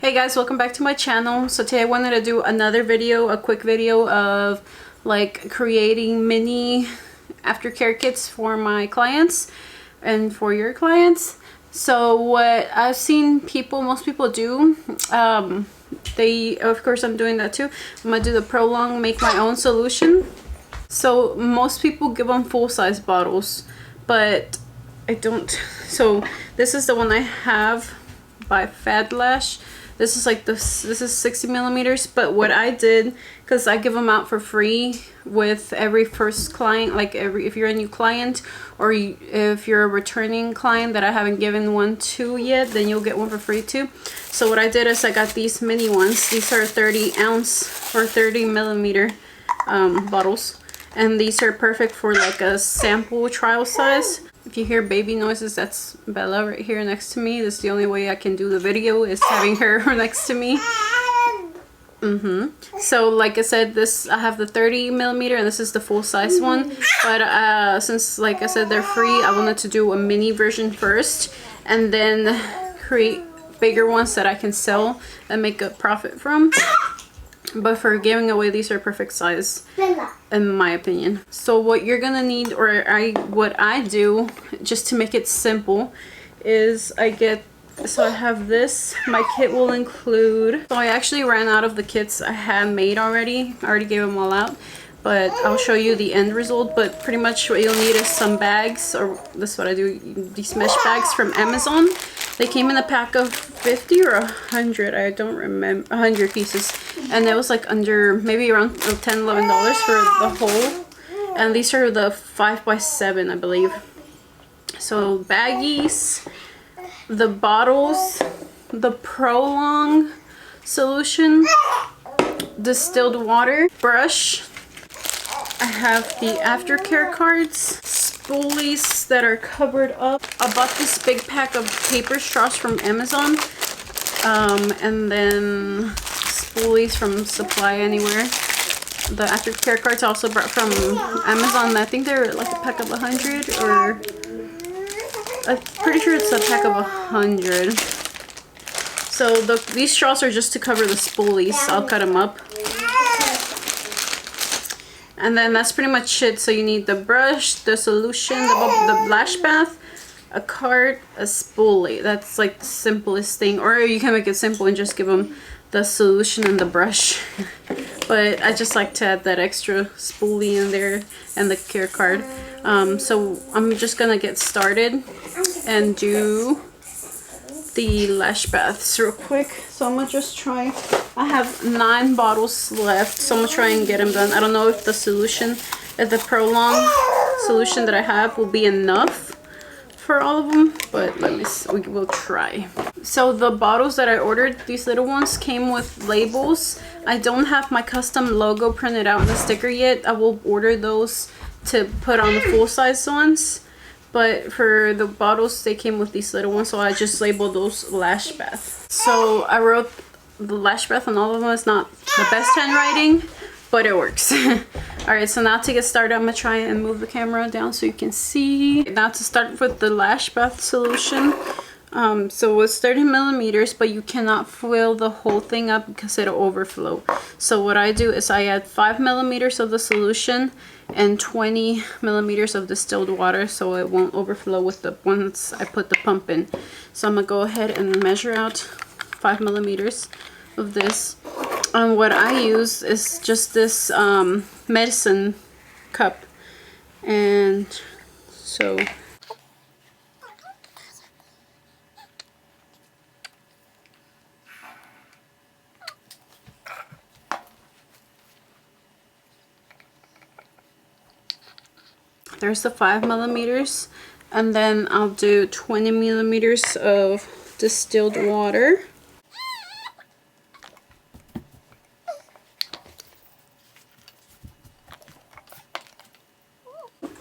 Hey guys, welcome back to my channel. So today I wanted to do another video, a quick video of like creating mini aftercare kits for my clients and for your clients. So what I've seen most people do, of course I'm doing that too. I'm gonna do the Prolong make my own solution. So most people give them full-size bottles, but I don't. So this is the one I have by Lash. This is like this is 60 millimeters, but what I did, because I give them out for free with every first client, like if you're a new client or if you're a returning client that I haven't given one to yet, then you'll get one for free too. So what I did is I got these mini ones. These are 30 ounce or 30 millimeter bottles, and these are perfect for like a sample trial size. If you hear baby noises, that's Bella right here next to me. This is the only way I can do the video, is having her next to me. So like I said, I have the 30 millimeter and this is the full size one. But since like I said they're free, I wanted to do a mini version first and then create bigger ones that I can sell and make a profit from. But for giving away, these are perfect size in my opinion. So what you're gonna need, or what I do just to make it simple, is I have this. My kit will include, so I actually ran out of the kits I had made already. I already gave them all out, but I'll show you the end result. But pretty much what you'll need is some bags, or this is what I do, these mesh bags from Amazon. They came in a pack of 50 or 100, I don't remember, 100 pieces. And it was like under, maybe around $10–11 for the whole. And these are the 5x7, I believe. So baggies, the bottles, the Prolong solution, distilled water, brush. I have the Aftercare cards, Spoolies that are covered up. I bought this big pack of paper straws from Amazon, and then Spoolies from Supply Anywhere. The Aftercare cards I also brought from Amazon. I think they're like a pack of 100, or I'm pretty sure it's a pack of 100. So these straws are just to cover the spoolies. I'll cut them up. And then that's pretty much it. So you need the brush, the solution, the lash bath, a card, a spoolie. That's like the simplest thing. Or you can make it simple and just give them the solution and the brush. But I just like to add that extra spoolie in there and the care card. So I'm just gonna get started and do the lash baths real quick. So I'm gonna just try. I have 9 bottles left, so I'm gonna try and get them done. I don't know if the Prolong solution that I have will be enough for all of them, but let me see. We'll try. So the bottles that I ordered, these little ones, came with labels. I don't have my custom logo printed out on the sticker yet. I will order those to put on the full-size ones. But for the bottles, they came with these little ones, so I just labeled those lash bath. So I wrote the lash bath on all of them. It's not the best handwriting, but it works. Alright, so now to get started, I'm going to try and move the camera down so you can see. Now to start with the lash bath solution. So it's 30 millimeters, but you cannot fill the whole thing up because it'll overflow. So what I do is I add 5 millimeters of the solution and 20 millimeters of distilled water, so it won't overflow with the once I put the pump in. So I'm gonna go ahead and measure out 5 millimeters of this. What I use is just this medicine cup, and so there's the 5 millimeters, and then I'll do 20 millimeters of distilled water.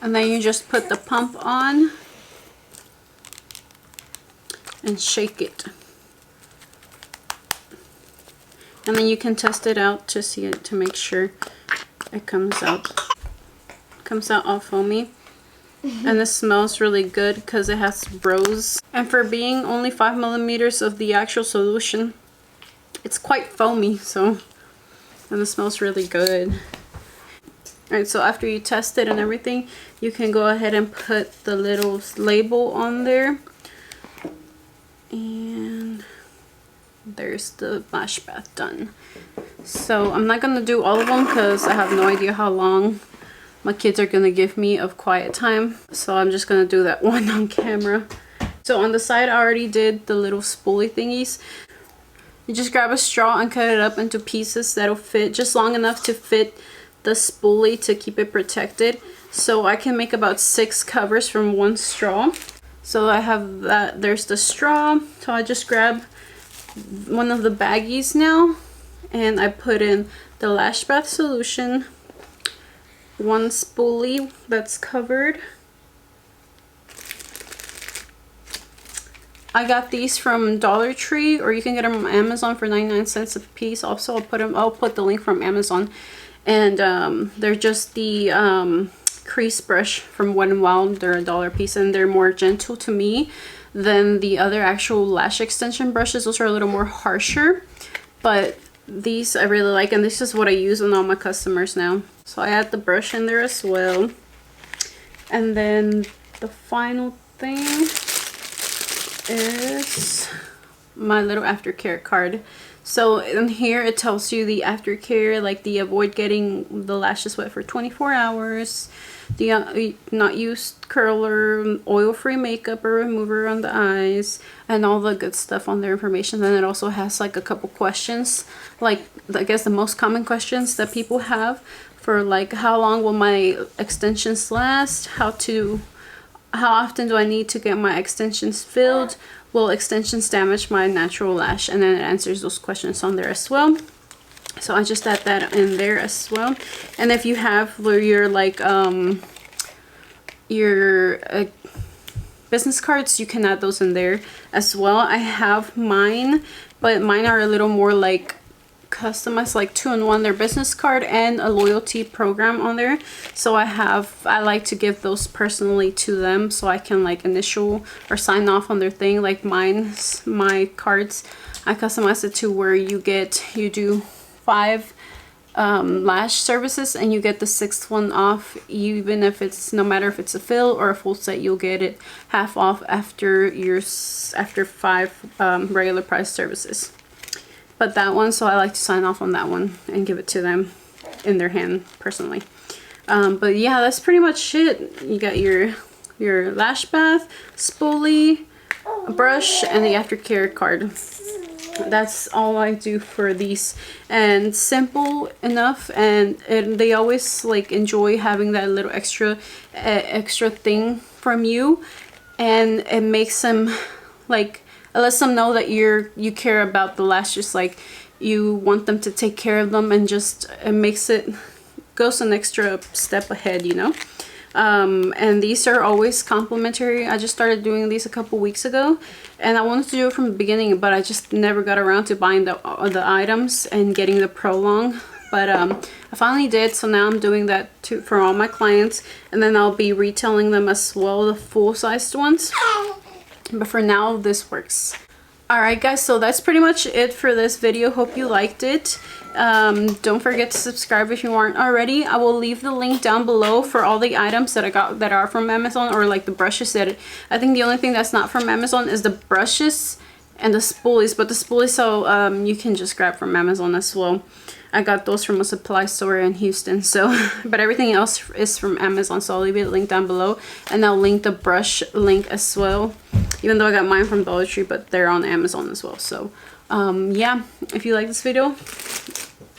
And then you just put the pump on and shake it. And then you can test it out to see it, to make sure it comes out all foamy. And this smells really good because it has rose. And for being only 5 millimeters of the actual solution, it's quite foamy, so, and it smells really good. Alright, so after you test it and everything, you can go ahead and put the little label on there. And there's the lash bath done. So I'm not going to do all of them because I have no idea how long my kids are going to give me of quiet time. So I'm just going to do that one on camera. So on the side, I already did the little spoolie thingies. You just grab a straw and cut it up into pieces that'll fit just long enough to fit the spoolie to keep it protected. So I can make about 6 covers from one straw. So I have that, there's the straw. So I just grab one of the baggies now and I put in the lash bath solution, one spoolie that's covered. I got these from Dollar Tree, or you can get them on Amazon for 99 cents a piece. Also, I'll put the link from Amazon. And they're just the crease brush from Wet n Wild. They're $1 a piece, and they're more gentle to me than the other actual lash extension brushes. Those are a little more harsher, but these I really like, and this is what I use on all my customers now. So I add the brush in there as well. And then the final thing is my little Aftercare card. So in here it tells you the Aftercare, like the avoid getting the lashes wet for 24 hours, the not used curler, oil-free makeup or remover on the eyes, and all the good stuff on their information. Then it also has like a couple questions, like I guess the most common questions that people have for like how long will my extensions last, how often do I need to get my extensions filled, will extensions damage my natural lash, and then it answers those questions on there as well. So I just add that in there as well. And if you have your like your business cards, you can add those in there as well. I have mine, but mine are a little more like customized, like 2-in-1, their business card and a loyalty program on there. So I like to give those personally to them, so I can like initial or sign off on their thing. Like my cards, I customize it to where you do 5 lash services and you get the 6th one off, even if it's, no matter if it's a fill or a full set, you'll get it half off after 5 regular price services. But that one, so I like to sign off on that one and give it to them in their hand personally. But yeah, that's pretty much it. You got your lash bath, spoolie, a brush, and the Aftercare card. That's all I do for these, and simple enough, and they always like enjoy having that little extra thing from you, and it makes them like, it lets them know that you care about the lashes, like you want them to take care of them, and just it goes an extra step ahead, you know. And these are always complimentary. I just started doing these a couple weeks ago, and I wanted to do it from the beginning, but I just never got around to buying the items and getting the Prolong. But I finally did, so now I'm doing that for all my clients, and then I'll be retailing them as well, the full-sized ones. But for now, this works. Alright guys, so that's pretty much it for this video. Hope you liked it. Don't forget to subscribe if you aren't already. I will leave the link down below for all the items that I got that are from Amazon, or like the brushes that I think the only thing that's not from Amazon is the brushes and the spoolies, but the spoolies, so you can just grab from Amazon as well. I got those from a supply store in Houston, so but everything else is from Amazon, so I'll leave it linked down below, and I'll link the brush link as well, even though I got mine from Dollar Tree, but they're on Amazon as well. So yeah, if you like this video,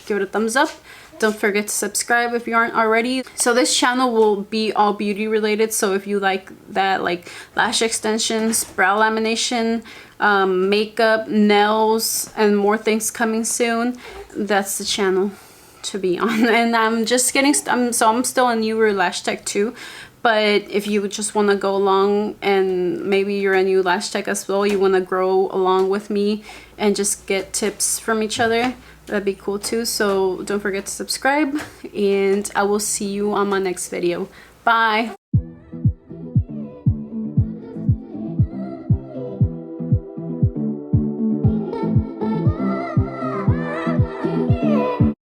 give it a thumbs up. Don't forget to subscribe if you aren't already. So this channel will be all beauty related, so if you like that, like lash extensions, brow lamination, makeup, nails, and more things coming soon, that's the channel to be on. And I'm just getting I'm still a newer lash tech too, but if you just want to go along, and maybe you're a new lash tech as well, you want to grow along with me and just get tips from each other, that'd be cool too. So don't forget to subscribe, and I will see you on my next video. Bye.